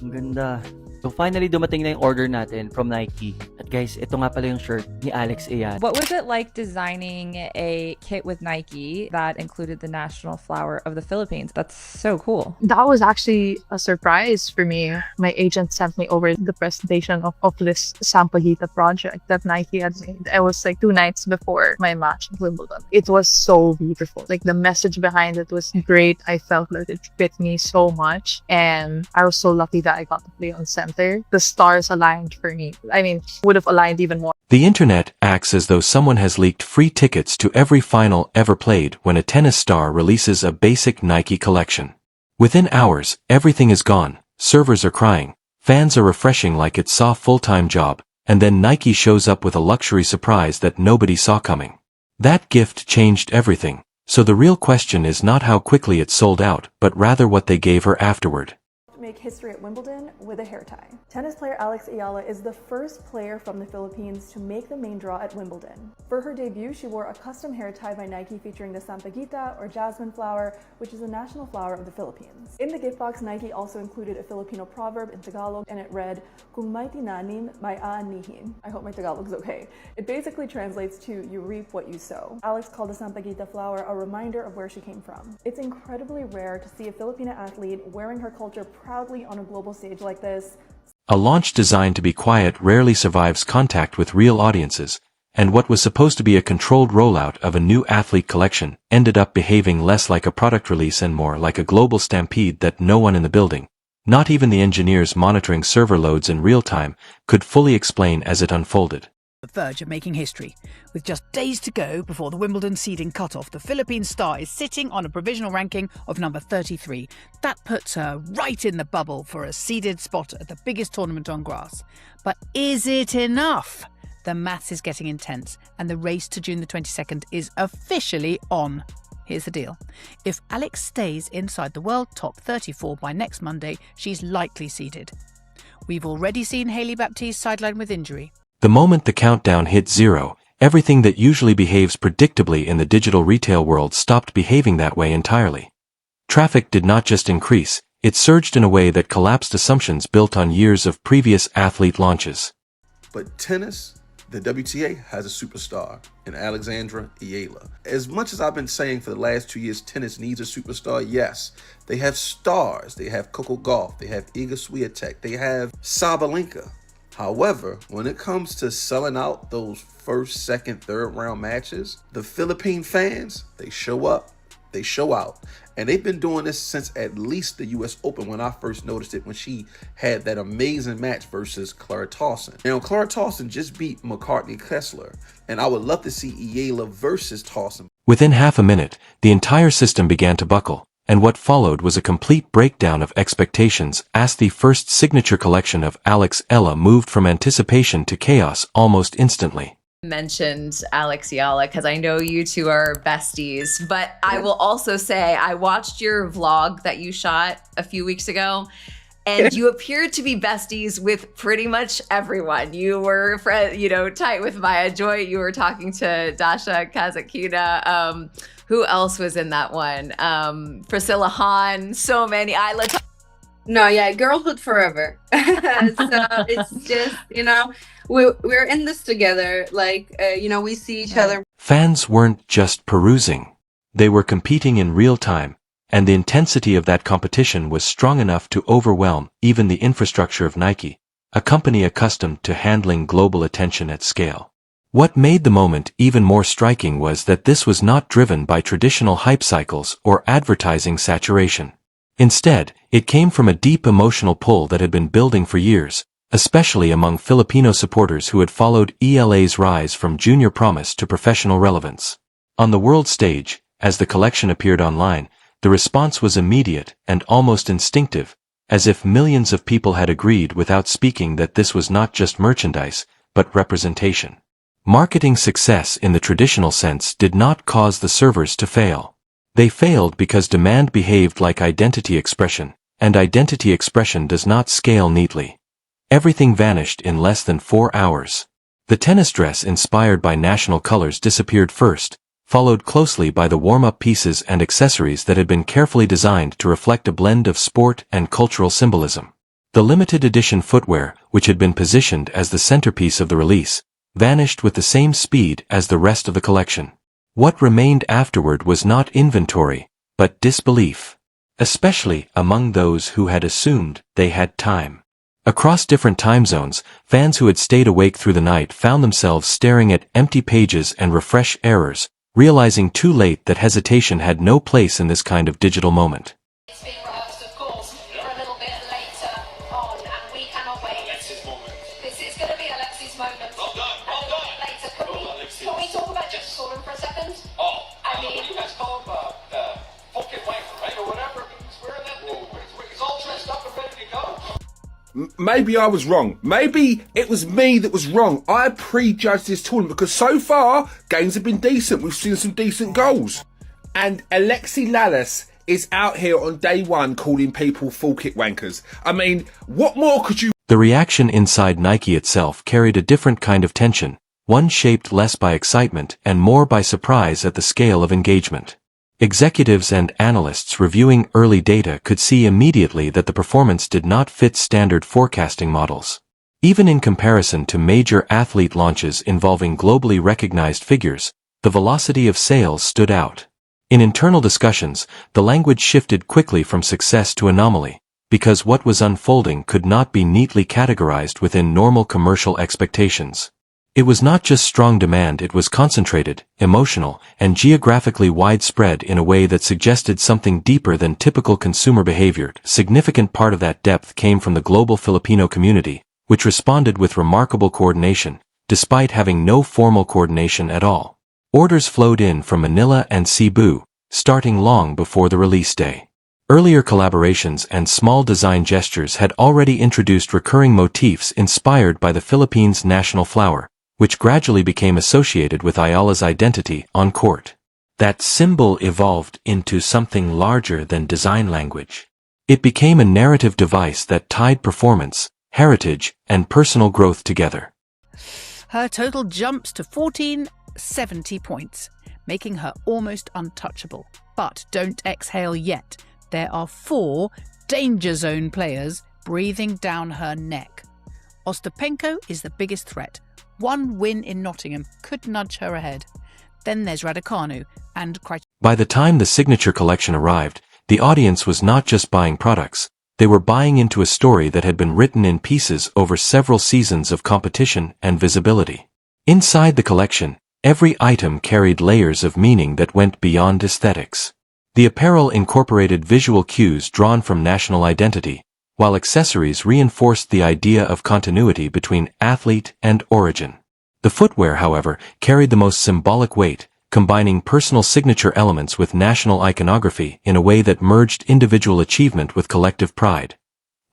Ang ganda. So finally, dumating na yung order natin from Nike. At guys, ito nga pala yung shirt ni Alex Eala. What was it like designing a kit with Nike that included the national flower of the Philippines? That's so cool. That was actually a surprise for me. My agent sent me over the presentation of this Sampaguita project that Nike had made. It was like 2 nights before my match at Wimbledon. It was so beautiful. Like the message behind it was great. I felt that it fit me so much. And I was so lucky that I got to play on center. The stars aligned for me. I mean, would have aligned even more. The internet acts as though someone has leaked free tickets to every final ever played when a tennis star releases a basic Nike collection. Within hours, everything is gone, servers are crying, fans are refreshing like it's a full-time job, and then Nike shows up with a luxury surprise that nobody saw coming. That gift changed everything, so the real question is not how quickly it sold out, but rather what they gave her afterward. Make history at Wimbledon with a hair tie. Tennis player Alex Eala is the first player from the Philippines to make the main draw at Wimbledon. For her debut, she wore a custom hair tie by Nike featuring the Sampaguita or jasmine flower, which is the national flower of the Philippines. In the gift box, Nike also included a Filipino proverb in Tagalog, and it read, "Kung may tinanim, may aanihin." I hope my Tagalog's okay. It basically translates to, "You reap what you sow." Alex called the Sampaguita flower a reminder of where she came from. It's incredibly rare to see a Filipina athlete wearing her culture proudly on a global stage like this. A launch designed to be quiet rarely survives contact with real audiences, and what was supposed to be a controlled rollout of a new athlete collection ended up behaving less like a product release and more like a global stampede that no one in the building, not even the engineers monitoring server loads in real time, could fully explain as it unfolded. The verge of making history. With just days to go before the Wimbledon seeding cutoff, the Philippine star is sitting on a provisional ranking of number 33. That puts her right in the bubble for a seeded spot at the biggest tournament on grass. But is it enough? The maths is getting intense, and the race to June the 22nd is officially on. Here's the deal. If Alex stays inside the world top 34 by next Monday, she's likely seeded. We've already seen Hailey Baptiste sidelined with injury. The moment the countdown hit 0, everything that usually behaves predictably in the digital retail world stopped behaving that way entirely. Traffic did not just increase, it surged in a way that collapsed assumptions built on years of previous athlete launches. But tennis, the WTA has a superstar in Alexandra Eala. As much as I've been saying for the last 2 years, tennis needs a superstar, yes. They have stars. They have Coco Gauff. They have Iga Swiatek. They have Sabalenka. However, when it comes to selling out those first, second, third round matches, the Philippine fans, they show up, they show out. And they've been doing this since at least the US Open when I first noticed it, when she had that amazing match versus Clara Tauson. Now, Clara Tauson just beat McCartney Kessler, and I would love to see Eala versus Tauson. Within half a minute, the entire system began to buckle, and what followed was a complete breakdown of expectations as the first signature collection of Alex Eala moved from anticipation to chaos almost instantly. Mentioned Alex Eala because I know you two are besties, but I will also say I watched your vlog that you shot a few weeks ago, and you appeared to be besties with pretty much everyone. You were tight with Maya Joy. You were talking to Dasha Kazakina. Who else was in that one? Priscilla Han. So many. No, yeah, girlhood forever. So it's just, we're in this together. We see each other. Fans weren't just perusing. They were competing in real time, and the intensity of that competition was strong enough to overwhelm even the infrastructure of Nike, a company accustomed to handling global attention at scale. What made the moment even more striking was that this was not driven by traditional hype cycles or advertising saturation. Instead, it came from a deep emotional pull that had been building for years, especially among Filipino supporters who had followed Eala's rise from junior promise to professional relevance. On the world stage, as the collection appeared online, the response was immediate and almost instinctive, as if millions of people had agreed without speaking that this was not just merchandise, but representation. Marketing success in the traditional sense did not cause the servers to fail. They failed because demand behaved like identity expression, and identity expression does not scale neatly. Everything vanished in less than 4 hours. The tennis dress inspired by national colors disappeared first, followed closely by the warm-up pieces and accessories that had been carefully designed to reflect a blend of sport and cultural symbolism. The limited edition footwear, which had been positioned as the centerpiece of the release, vanished with the same speed as the rest of the collection. What remained afterward was not inventory, but disbelief, especially among those who had assumed they had time. Across different time zones, fans who had stayed awake through the night found themselves staring at empty pages and refresh errors, realizing too late that hesitation had no place in this kind of digital moment. It's been rehearsed, of course, for a little bit later on, and we cannot wait. Alex's moment. This is going to be Alex's moment. Well done, A well little done. bit later. Can we talk about just Gordon for a second? Oh, I mean, what do you guys call him? Fucking wanker, right? Or whatever. He's wearing that new. He's all dressed up and ready to go. Maybe I was wrong. Maybe it was me that was wrong. I prejudged this tournament because so far, games have been decent. We've seen some decent goals. And Alex Eala is out here on day one calling people full kick wankers. I mean, what more could you... The reaction inside Nike itself carried a different kind of tension, one shaped less by excitement and more by surprise at the scale of engagement. Executives and analysts reviewing early data could see immediately that the performance did not fit standard forecasting models. Even in comparison to major athlete launches involving globally recognized figures, the velocity of sales stood out. In internal discussions, the language shifted quickly from success to anomaly, because what was unfolding could not be neatly categorized within normal commercial expectations. It was not just strong demand, it was concentrated, emotional, and geographically widespread in a way that suggested something deeper than typical consumer behavior. A significant part of that depth came from the global Filipino community, which responded with remarkable coordination, despite having no formal coordination at all. Orders flowed in from Manila and Cebu, starting long before the release day. Earlier collaborations and small design gestures had already introduced recurring motifs inspired by the Philippines' national flower, which gradually became associated with Eala's identity on court. That symbol evolved into something larger than design language. It became a narrative device that tied performance, heritage, and personal growth together. Her total jumps to 1,470 points, making her almost untouchable. But don't exhale yet. There are 4 danger zone players breathing down her neck. Ostapenko is the biggest threat. One win in Nottingham could nudge her ahead. Then there's Raducanu and By the time the signature collection arrived, the audience was not just buying products, they were buying into a story that had been written in pieces over several seasons of competition and visibility. Inside the collection, every item carried layers of meaning that went beyond aesthetics. The apparel incorporated visual cues drawn from national identity, while accessories reinforced the idea of continuity between athlete and origin. The footwear, however, carried the most symbolic weight, combining personal signature elements with national iconography in a way that merged individual achievement with collective pride.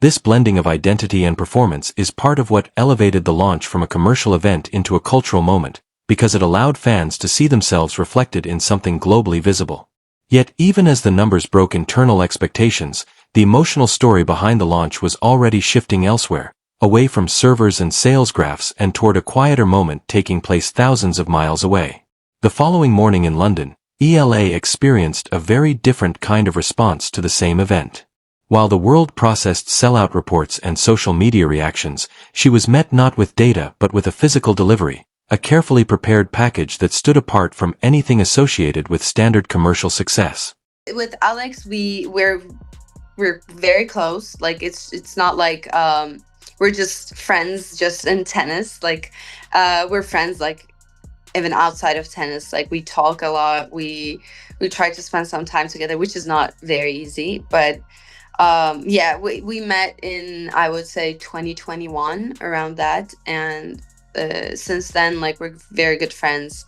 This blending of identity and performance is part of what elevated the launch from a commercial event into a cultural moment, because it allowed fans to see themselves reflected in something globally visible. Yet even as the numbers broke internal expectations, the emotional story behind the launch was already shifting elsewhere, away from servers and sales graphs and toward a quieter moment taking place thousands of miles away. The following morning in London, Eala experienced a very different kind of response to the same event. While the world processed sellout reports and social media reactions, she was met not with data but with a physical delivery, a carefully prepared package that stood apart from anything associated with standard commercial success. With Alex, we're very close. Like it's not like we're just friends just in tennis. Like we're friends like even outside of tennis. Like we talk a lot. We try to spend some time together, which is not very easy. But yeah, we met in, I would say, 2021, around that, and since then, like, we're very good friends.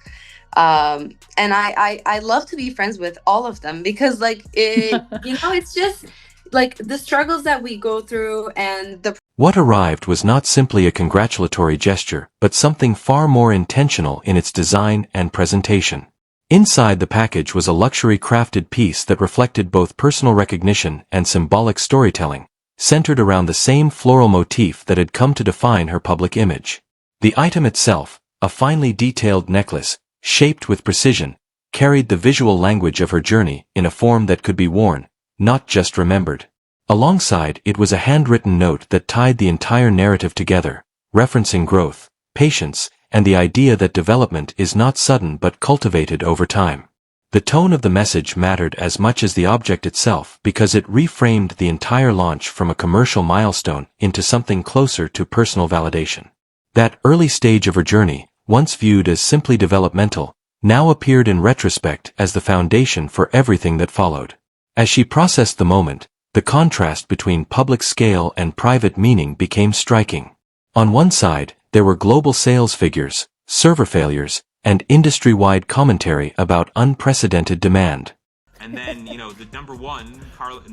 And I love to be friends with all of them because, like, it's just like the struggles that we go through and the... What arrived was not simply a congratulatory gesture, but something far more intentional in its design and presentation. Inside the package was a luxury crafted piece that reflected both personal recognition and symbolic storytelling, centered around the same floral motif that had come to define her public image. The item itself, a finely detailed necklace, shaped with precision, carried the visual language of her journey in a form that could be worn, not just remembered. Alongside, it was a handwritten note that tied the entire narrative together, referencing growth, patience, and the idea that development is not sudden but cultivated over time. The tone of the message mattered as much as the object itself because it reframed the entire launch from a commercial milestone into something closer to personal validation. That early stage of her journey, once viewed as simply developmental, now appeared in retrospect as the foundation for everything that followed. As she processed the moment, the contrast between public scale and private meaning became striking. On one side, there were global sales figures, server failures, and industry-wide commentary about unprecedented demand. And then, the number one, Carlos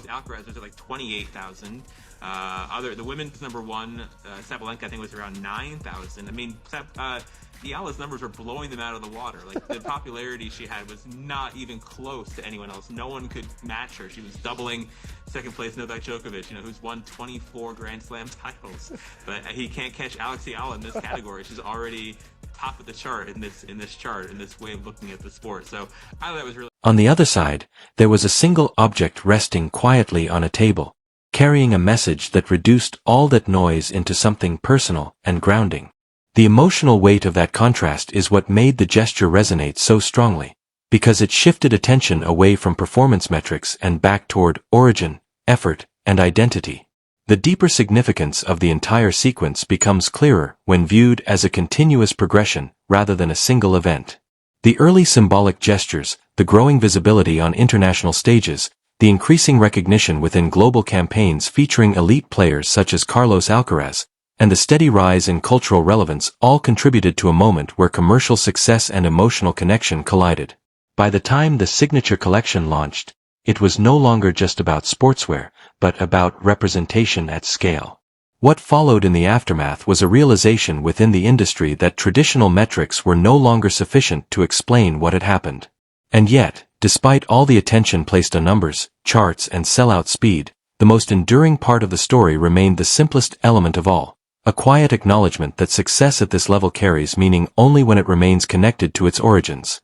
Alcaraz was at like 28,000. The women's number one, Sabalenka, I think was around 9,000. I mean, Eala's numbers were blowing them out of the water. Like, the popularity she had was not even close to anyone else. No one could match her. She was doubling second place Novak Djokovic, who's won 24 Grand Slam titles. But he can't catch Alex Eala in this category. She's already top of the chart in this way of looking at the sport. So I thought that was really... On the other side, there was a single object resting quietly on a table, carrying a message that reduced all that noise into something personal and grounding. The emotional weight of that contrast is what made the gesture resonate so strongly, because it shifted attention away from performance metrics and back toward origin, effort, and identity. The deeper significance of the entire sequence becomes clearer when viewed as a continuous progression rather than a single event. The early symbolic gestures, the growing visibility on international stages, the increasing recognition within global campaigns featuring elite players such as Carlos Alcaraz, and the steady rise in cultural relevance all contributed to a moment where commercial success and emotional connection collided. By the time the signature collection launched, it was no longer just about sportswear, but about representation at scale. What followed in the aftermath was a realization within the industry that traditional metrics were no longer sufficient to explain what had happened. And yet, despite all the attention placed on numbers, charts, and sellout speed, the most enduring part of the story remained the simplest element of all, a quiet acknowledgement that success at this level carries meaning only when it remains connected to its origins.